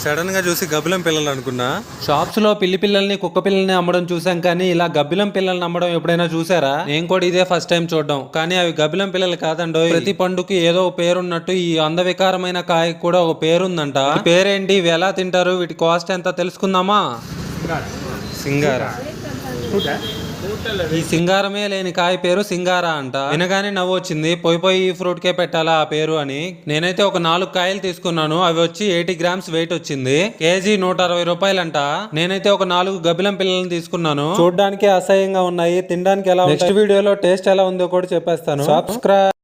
Sudden గా చూసి గబ్బిలం పిల్లలు అనుకున్నా. షాప్స్ లో పిల్లి పిల్లల్ని కుక్క పిల్లల్ని అమ్మడం చూసాం, కానీ ఇలా గబ్బిలం పిల్లల్ని అమ్మడం ఎప్పుడైనా చూసారా? నేను కూడా ఇదే ఫస్ట్ టైం చూడడం. కానీ అవి గబ్బిలం పిల్లలు కాదండో. ప్రతి పండుకి ఏదో ఒక పేరున్నట్టు ఈ అందవికారమైన కాయకు కూడా ఒక పేరుందంట. పేరేంటి, ఇవి ఎలా తింటారు, వీటి కాస్ట్ ఎంత తెలుసుకుందామా? సింగార. ఈ సింగారమే లేని కాయ పేరు సింగారా అంట. వినగానే నవ్వు వచ్చింది. పోయి ఈ ఫ్రూట్ కే పెట్టాలా ఆ పేరు అని. నేనైతే ఒక 4 కాయలు తీసుకున్నాను. అవి వచ్చి 80 గ్రామ్స్ వెయిట్ వచ్చింది. కేజీ 160 రూపాయలంట. నేనైతే ఒక 4 గబ్బిలం పిల్లల్ని తీసుకున్నాను. చూడడానికి అసహ్యంగా ఉన్నాయి, తినడానికి ఎలా? నెక్స్ట్ వీడియోలో టేస్ట్ ఎలా ఉందో కూడా చెప్పేస్తాను. సబ్స్క్రైబ్.